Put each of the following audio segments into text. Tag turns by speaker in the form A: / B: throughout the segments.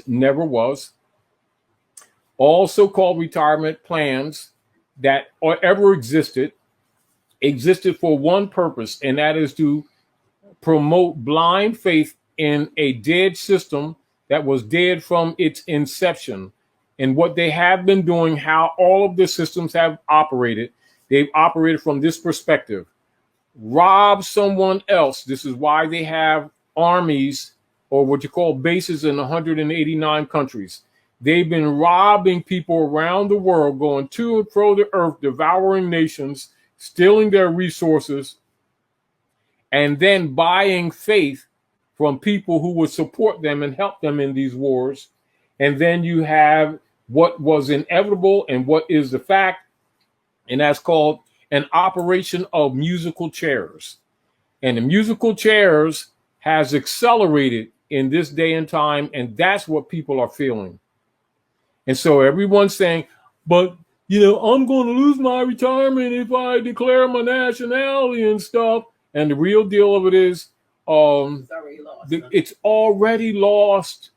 A: never was. All so-called retirement plans that ever existed for one purpose, and that is to promote blind faith in a dead system that was dead from its inception. And what they have been doing, how all of the systems have operated, they've operated from this perspective. Rob someone else. This is why they have armies, or what you call bases, in 189 countries. They've been robbing people around the world, going to and fro the earth, devouring nations, stealing their resources, and then buying faith from people who would support them and help them in these wars. And then you have what was inevitable and what is the fact, and that's called an operation of musical chairs. And the musical chairs has accelerated in this day and time, and that's what people are feeling. And so everyone's saying, but, I'm going to lose my retirement if I declare my nationality and stuff. And the real deal of it is, it's already lost.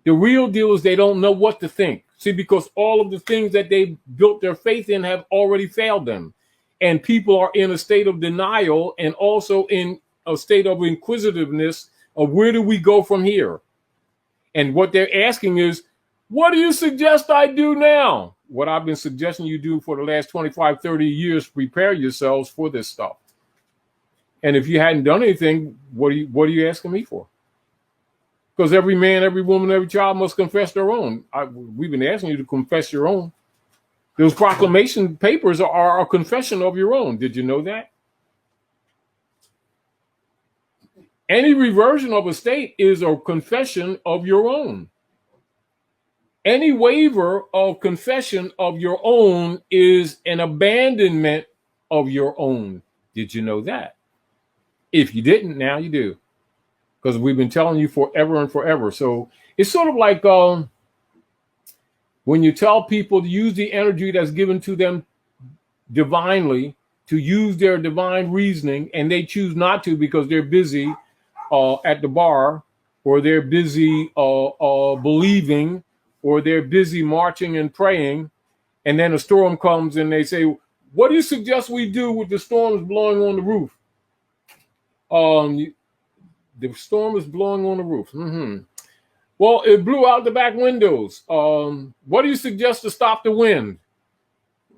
A: The real deal is they don't know what to think. See, because all of the things that they built their faith in have already failed them. And people are in a state of denial and also in a state of inquisitiveness of where do we go from here? And what they're asking is, what do you suggest I do now? What I've been suggesting you do for the last 25, 30 years, prepare yourselves for this stuff. And if you hadn't done anything, what are you asking me for? Because every man, every woman, every child must confess their own. We've been asking you to confess your own. Those proclamation papers are a confession of your own. Did you know that? Any reversion of a state is a confession of your own. Any waiver of confession of your own is an abandonment of your own. Did you know that? If you didn't, now you do. Because we've been telling you forever and forever. So it's sort of like when you tell people to use the energy that's given to them divinely, to use their divine reasoning, and they choose not to because they're busy at the bar, or they're busy believing, or they're busy marching and praying, and then a storm comes and they say, what do you suggest we do with the storms blowing on the roof? The storm is blowing on the roof. Well, it blew out the back windows. What do you suggest to stop the wind?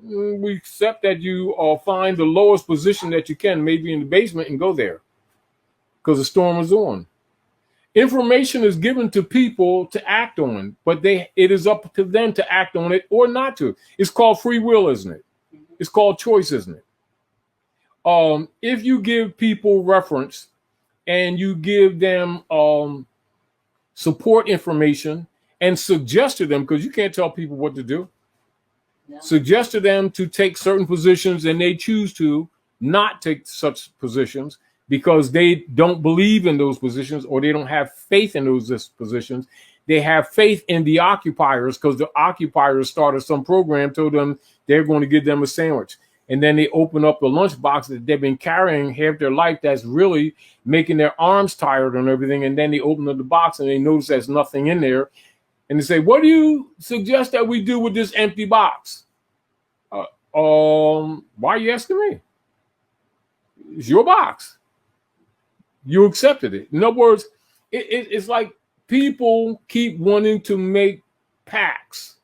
A: We accept that you find the lowest position that you can, maybe in the basement, and go there because the storm is on. Information is given to people to act on, but it is up to them to act on it or not to. It's called free will, isn't it? It's called choice, isn't it? If you give people reference and you give them support information and suggest to them, because you can't tell people what to do, suggest to them to take certain positions and they choose to not take such positions because they don't believe in those positions or they don't have faith in those positions. They have faith in the occupiers because the occupiers started some program, told them they're going to give them a sandwich. And then they open up the lunchbox that they've been carrying half their life that's really making their arms tired and everything. And then they open up the box and they notice there's nothing in there. And they say, what do you suggest that we do with this empty box? Why are you asking me? It's your box. You accepted it. In other words, it's like people keep wanting to make pacts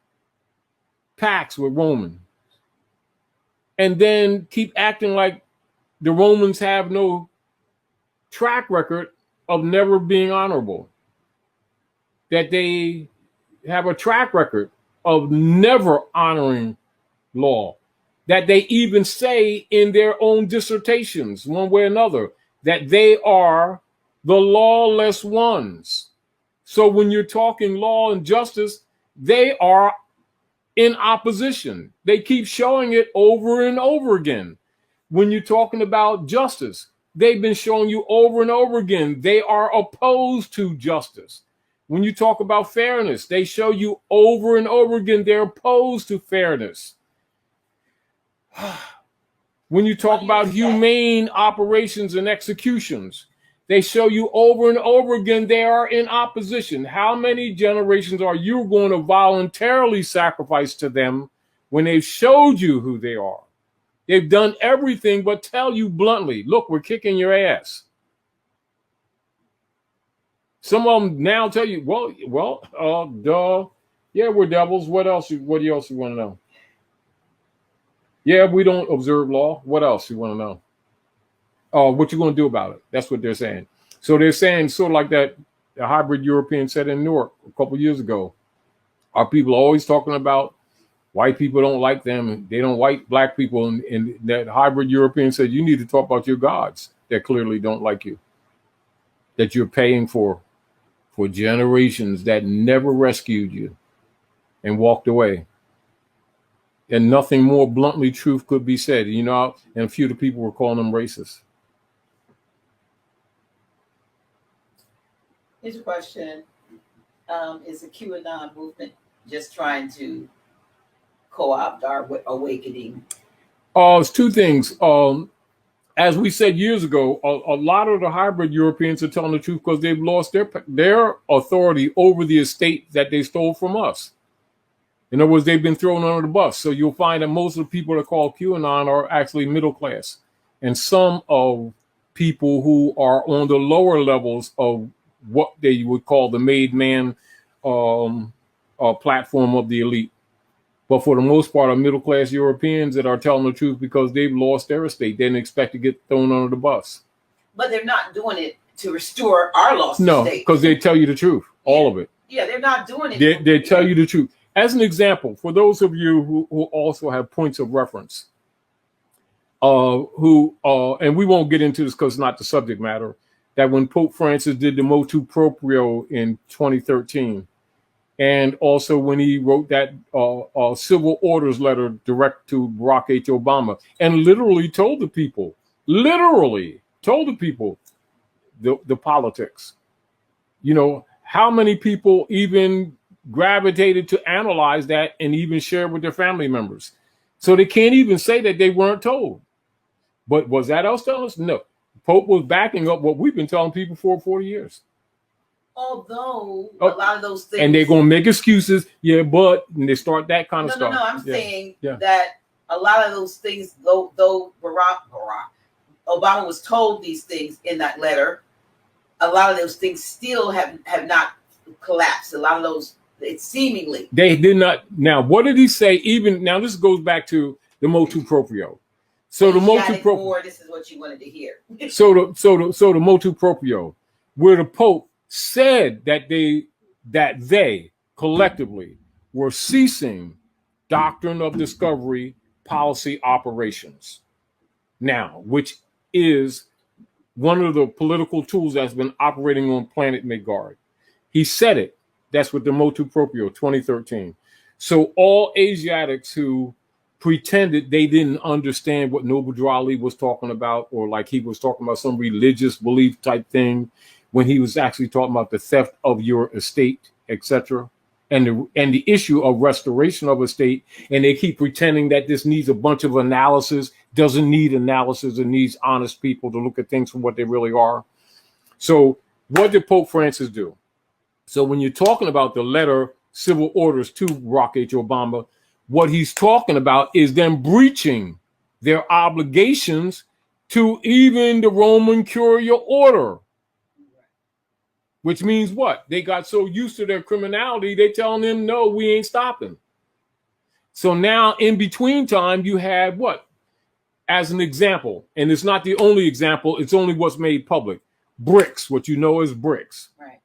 A: with Roman, and then keep acting like the Romans have no track record of never being honorable, that they have a track record of never honoring law, that they even say in their own dissertations, one way or another, that they are the lawless ones. So when you're talking law and justice, they are in opposition. They keep showing it over and over again. When you're talking about justice, they've been showing you over and over again, they are opposed to justice. When you talk about fairness, they show you over and over again, they're opposed to fairness. When you talk about humane operations and executions, They show you over and over again they are in opposition. How many generations are you going to voluntarily sacrifice to them when they've showed you who they are? They've done everything but tell you bluntly, look, we're kicking your ass. Some of them now tell you, duh. Yeah, we're devils. What else you want to know? Yeah, we don't observe law. What else you want to know? What you going to do about it? That's what they're saying. So they're saying sort of like that the hybrid European said in Newark a couple of years ago. Our people are always talking about white people don't like them. They don't like black people. And that hybrid European said, you need to talk about your gods that clearly don't like you, that you're paying for generations that never rescued you and walked away. And nothing more bluntly truth could be said, and a few of the people were calling them racist.
B: Here's a question. Is the QAnon movement just trying to co-opt our awakening?
A: It's two things. As we said years ago, a lot of the hybrid Europeans are telling the truth because they've lost their authority over the estate that they stole from us. In other words, they've been thrown under the bus. So you'll find that most of the people that call QAnon are actually middle class. And some of people who are on the lower levels of what they would call the made man platform of the elite. But for the most part, are middle class Europeans that are telling the truth because they've lost their estate. They didn't expect to get thrown under the bus.
B: But they're not doing it to restore our lost estate.
A: No, because they tell you the truth, all of it.
B: Yeah, they're not doing it.
A: They tell you the truth. As an example, for those of you who also have points of reference, and we won't get into this because it's not the subject matter, that when Pope Francis did the motu proprio in 2013, and also when he wrote that civil orders letter direct to Barack H. Obama, and literally told the people, the politics. How many people even gravitated to analyze that and even share with their family members? So they can't even say that they weren't told. But was that us telling us? No. Pope was backing up what we've been telling people for 40 years.
B: Although a lot of those things,
A: and they're gonna make excuses, and they start that kind of stuff.
B: No, I'm saying that a lot of those things, though Barack Obama was told these things in that letter, a lot of those things still have not collapsed. A lot of those, it's seemingly
A: they did not. Now, what did he say? Even now, this goes back to the motu proprio. So the motu proprio.
B: This is what you wanted to hear.
A: so the motu proprio, where the Pope said that they collectively were ceasing doctrine of discovery policy operations now, which is one of the political tools that's been operating on planet Midgard. He said it. That's with the motu proprio 2013. So all Asiatics who pretended they didn't understand what Noble Drawley was talking about, or like he was talking about some religious belief type thing, when he was actually talking about the theft of your estate, etc., and the issue of restoration of estate, and they keep pretending that this needs a bunch of analysis. Doesn't need analysis. It needs honest people to look at things for what they really are. So what did Pope Francis do? So when you're talking about the letter civil orders to Barack H. Obama, what he's talking about is them breaching their obligations to even the Roman Curial Order. Which means what? They got so used to their criminality, they telling them, no, we ain't stopping. So now in between time, you had what? As an example, and it's not the only example, it's only what's made public. BRICS, what you know as BRICS.
B: Right.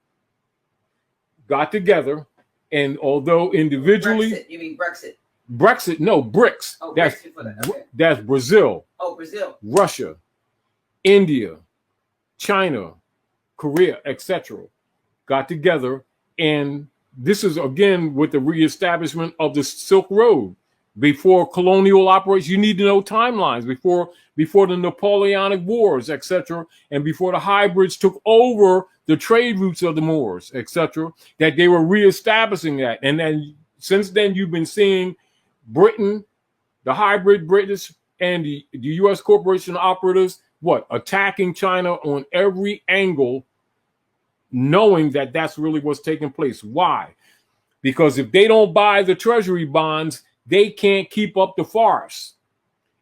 A: Got together, and although individually...
B: Brexit, you mean Brexit?
A: Brexit, no, BRICS.
B: Oh,
A: that's,
B: okay.
A: That's Brazil.
B: Oh, Brazil.
A: Russia, India, China, Korea, etc. got together, and this is again with the reestablishment of the Silk Road. Before colonial operations, you need to know timelines. Before the Napoleonic Wars, etc., and before the hybrids took over the trade routes of the Moors, etc., that they were reestablishing that. And then since then, you've been seeing Britain, the hybrid British, and the U.S. corporation operatives what? Attacking China on every angle, knowing that that's really what's taking place. Why? Because if they don't buy the treasury bonds, they can't keep up the farce.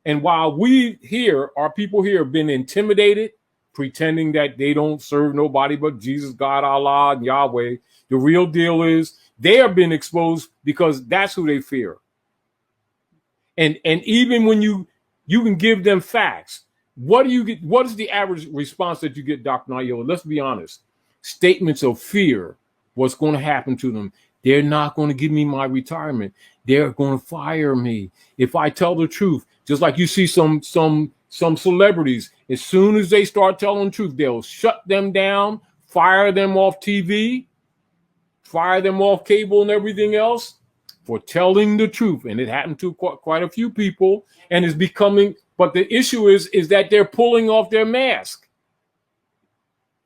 A: And while we here, our people here, have been intimidated, pretending that they don't serve nobody but Jesus, God, Allah, and Yahweh, the real deal is they have been exposed because that's who they fear. And even when you can give them facts, what do you get? What is the average response that you get, Dr. Nayola? Let's be honest. Statements of fear. What's going to happen to them? They're not going to give me my retirement. They're going to fire me if I tell the truth. Just like you see some celebrities, as soon as they start telling the truth, they'll shut them down, fire them off TV, fire them off cable and everything else for telling the truth. And it happened to quite a few people, and it's becoming, but the issue is that they're pulling off their mask,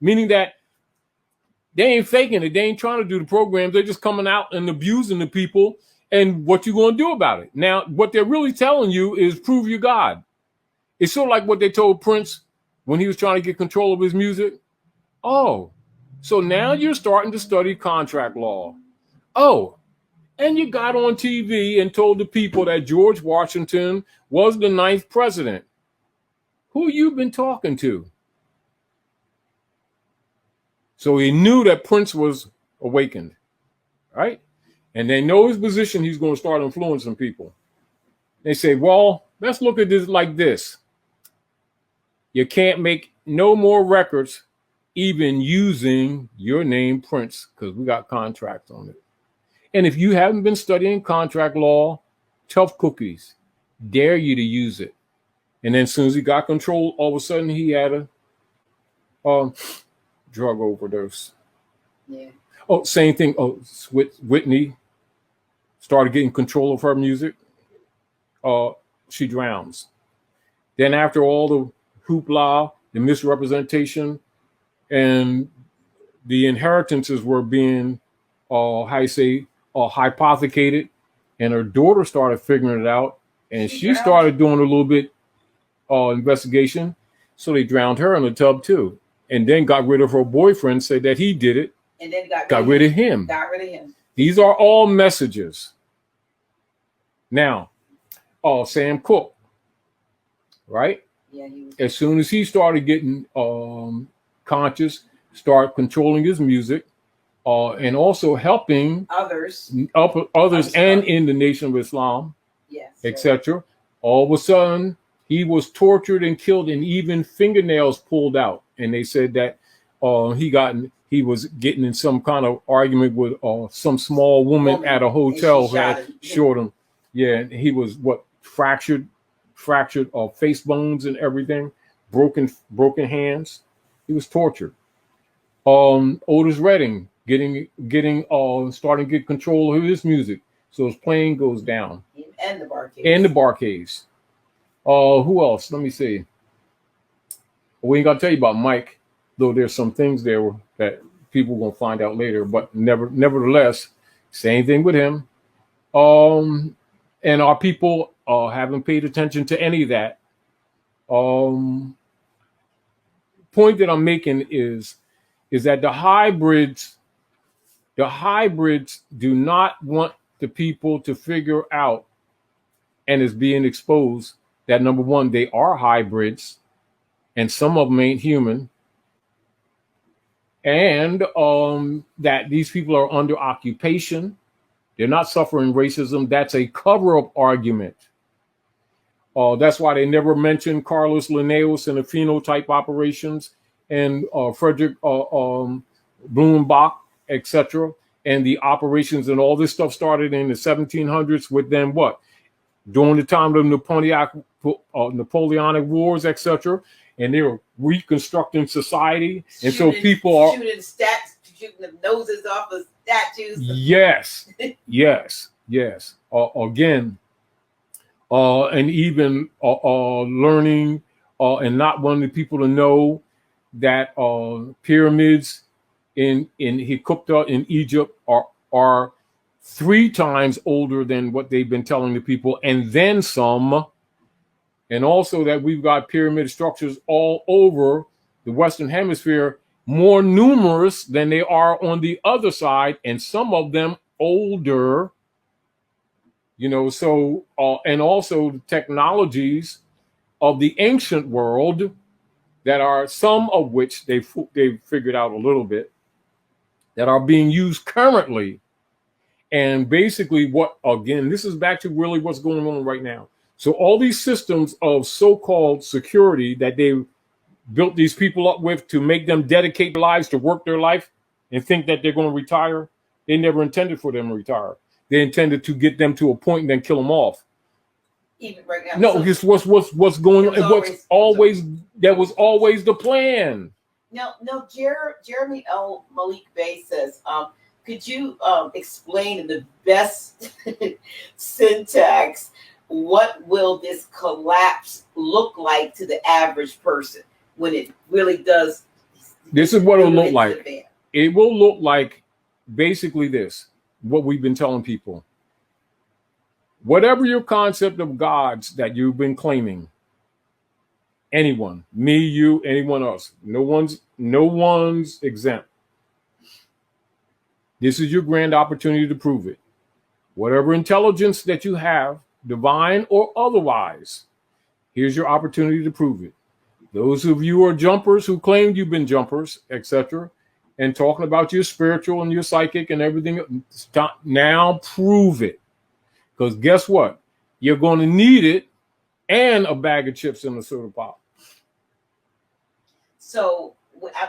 A: meaning that they ain't faking it. They ain't trying to do the programs. They're just coming out and abusing the people. And what you going to do about it? Now, what they're really telling you is prove you God. It's sort of like what they told Prince when he was trying to get control of his music. Oh, so now you're starting to study contract law. Oh, and you got on TV and told the people that George Washington was the 9th president. Who you been talking to? So he knew that Prince was awakened, right? And they know his position. He's going to start influencing people. They say, well, let's look at this like this. You can't make no more records even using your name, Prince, because we got contracts on it. And if you haven't been studying contract law, tough cookies, dare you to use it. And then as soon as he got control, all of a sudden he had a drug overdose.
B: Yeah.
A: Oh, same thing. Oh, Whitney started getting control of her music. She drowns. Then after all the hoopla, the misrepresentation, and the inheritances were being, hypothecated, and her daughter started figuring it out, and she started doing a little bit investigation. So they drowned her in the tub too, and then got rid of her boyfriend, said that he did it,
B: and then got
A: rid of him.
B: Got rid of him.
A: These are all messages. Now, Sam Cooke, right?
B: Yeah.
A: As soon as he started getting conscious, start controlling his music, and also helping others and in the Nation of Islam, yes, etc. All of a sudden, he was tortured and killed, and even fingernails pulled out. And they said that he was getting in some kind of argument with some small woman at a hotel who had shot him. Yeah, and he was fractured face bones and everything, broken hands. He was tortured. Otis Redding starting to get control of his music, so his plane goes down.
B: And the Barcades.
A: Who else? Let me see. We ain't gonna tell you about Mike, though. There's some things there that people gonna find out later. But nevertheless, same thing with him. And our people haven't paid attention to any of that. Point that I'm making is that the hybrids do not want the people to figure out, and is being exposed, that number one, they are hybrids, and some of them ain't human, and that these people are under occupation. They're not suffering racism. That's a cover-up argument. That's why they never mention Carlos Linnaeus and the phenotype operations, and Frederick Blumenbach, etc. And the operations and all this stuff started in the 1700s with them during the time of the Napoleonic Wars, etc. And they were reconstructing society, and so people are
B: shooting the noses off of statues.
A: Yes. Again, and even learning and not wanting people to know that pyramids in Hikupta in Egypt are 3 times older than what they've been telling the people, and then some. and also that we've got pyramid structures all over the Western Hemisphere, more numerous than they are on the other side, and some of them older. So and also the technologies of the ancient world that are, some of which they've figured out a little bit, that are being used currently. And basically this is back to really what's going on right now. So all these systems of so-called security that they built these people up with to make them dedicate their lives to work their life and think that they're going to retire, they never intended for them to retire. They intended to get them to a point and then kill them off.
B: Even right now.
A: No, it's what's going on. That was always the plan.
B: No, Jeremy L. Malik Bey says, could you explain in the best syntax, what will this collapse look like to the average person when it really does?
A: This is what it'll look like. It will look like basically this, what we've been telling people. Whatever your concept of gods that you've been claiming, anyone, me, you, anyone else, no one's exempt. This is your grand opportunity to prove it. Whatever intelligence that you have, divine or otherwise, here's your opportunity to prove it. Those of you who are jumpers who claimed you've been jumpers, etc., and talking about your spiritual and your psychic and everything, now prove it. Because guess what? You're going to need it and a bag of chips in the soda pop.
B: So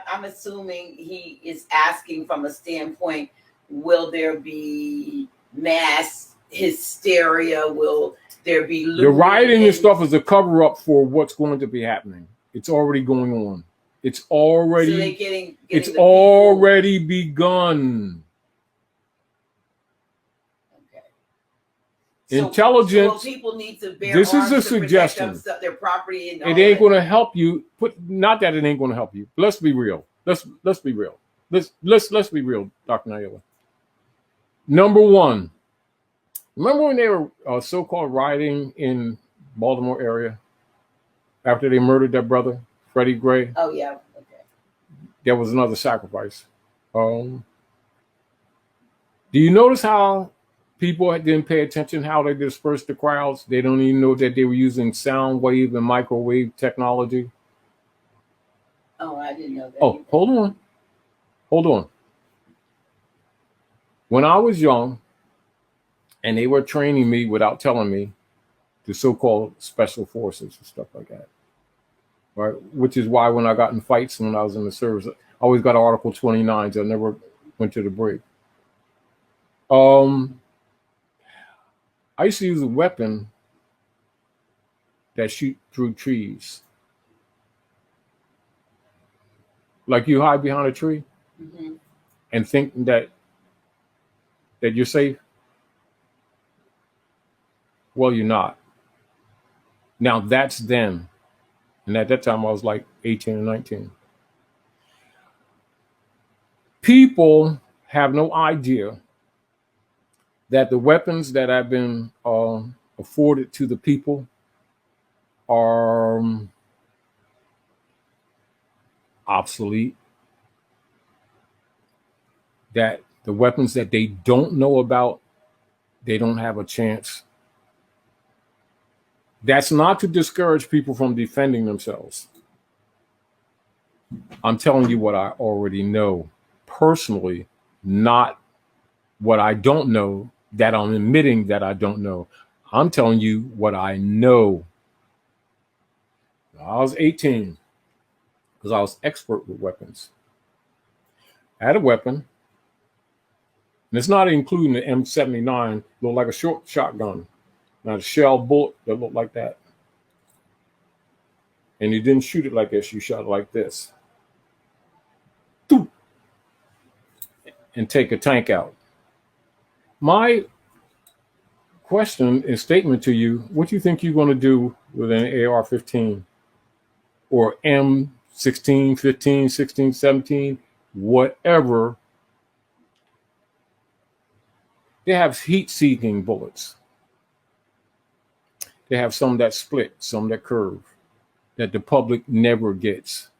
B: I'm assuming he is asking from a standpoint, will there be mass hysteria? Will there be looting?
A: The rioting and stuff is a cover up for what's going to be happening. It's already going on. It's already,
B: so they're getting
A: it's already begun. Intelligence.
B: So people need to bear
A: this
B: arms
A: is a
B: to
A: suggestion.
B: Their property. And
A: it ain't going to help you. Not that it ain't going to help you. Let's be real. Let's be real. Let's be real, Dr. Naila. Number one, remember when they were so-called rioting in Baltimore area after they murdered their brother, Freddie Gray?
B: Oh yeah. Okay.
A: There was another sacrifice. Do you notice how people didn't pay attention how they dispersed the crowds? They don't even know that they were using sound wave and microwave technology.
B: Oh, I didn't know that.
A: Oh, either. Hold on. When I was young and they were training me without telling me, the so-called special forces and stuff like that, right? Which is why when I got in fights when I was in the service, I always got Article 29s. I never went to the break. I used to use a weapon that shoot through trees. Like you hide behind a tree and think that you're safe. Well, you're not. Now that's then. And at that time I was like 18 or 19. People have no idea that the weapons that have been afforded to the people are obsolete. That the weapons that they don't know about, they don't have a chance. That's not to discourage people from defending themselves. I'm telling you what I already know personally, not what I don't know that I'm admitting that I don't know. I'm telling you what I know. I was 18 because I was expert with weapons. I had a weapon, and it's not including the M79, looked like a short shotgun. Not a shell bullet that looked like that. And you didn't shoot it like this, you shot it like this. And take a tank out. My question and statement to you, what do you think you're going to do with an AR-15 or M16, 15, 16, 17, whatever? They have heat-seeking bullets. they have some that split, some that curve, that the public never gets.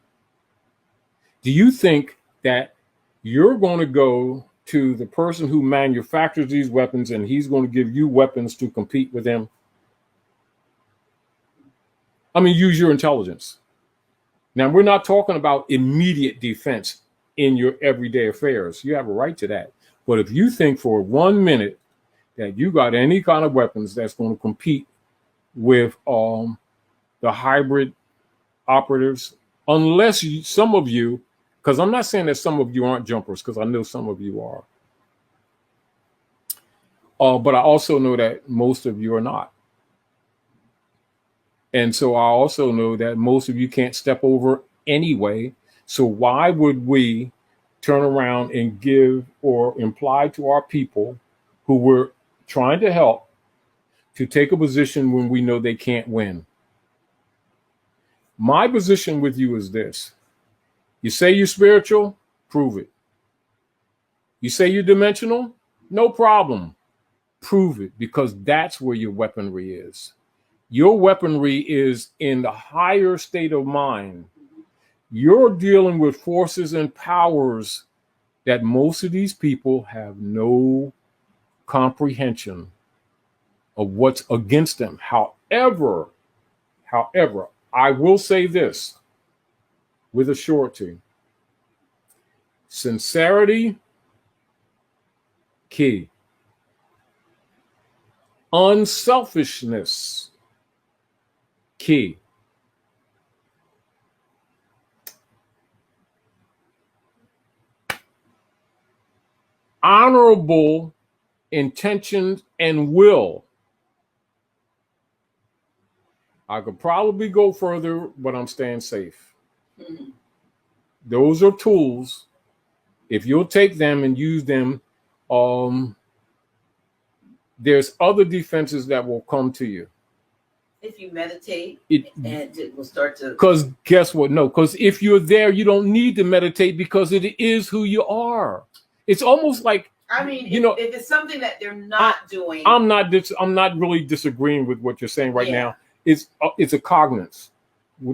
A: Do you think that you're going to go to the person who manufactures these weapons and he's going to give you weapons to compete with him? I mean, use your intelligence. Now, we're not talking about immediate defense in your everyday affairs. You have a right to that. But if you think for 1 minute that you got any kind of weapons that's going to compete with the hybrid operatives, unless some of you, because I'm not saying that some of you aren't jumpers, because I know some of you are. But I also know that most of you are not. And so I also know that most of you can't step over anyway. So why would we turn around and give or imply to our people who we're trying to help to take a position when we know they can't win? My position with you is this. You say you're spiritual, prove it. You say you're dimensional, no problem. Prove it, because that's where your weaponry is. Your weaponry is in the higher state of mind. You're dealing with forces and powers that most of these people have no comprehension of what's against them. However, I will say this with a surety. Sincerity, key. Unselfishness, key. Honorable intentions and will. I could probably go further, but I'm staying safe. Mm-hmm. Those are tools. If you'll take them and use them, there's other defenses that will come to you.
B: If you meditate, and it will start to.
A: Because guess what? No, because if you're there, you don't need to meditate, because it is who you are. It's almost like,
B: I mean, if it's something that they're not doing.
A: I'm not really disagreeing with what you're saying right now. It's a cognizance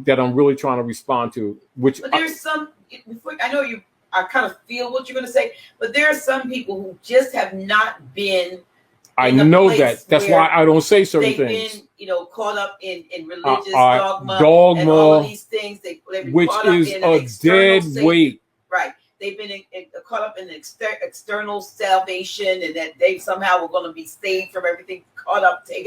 A: that I'm really trying to respond to. But
B: there's I know I kind of feel what you're going to say, but there are some people who just have not been.
A: I know that. That's why I don't say certain things.
B: They've been, caught up in religious dogma and all of these things. They've been
A: which
B: caught
A: is
B: up in
A: a dead weight.
B: Right. They've been caught up in external salvation, and that they somehow were going to be saved from everything, caught up, taken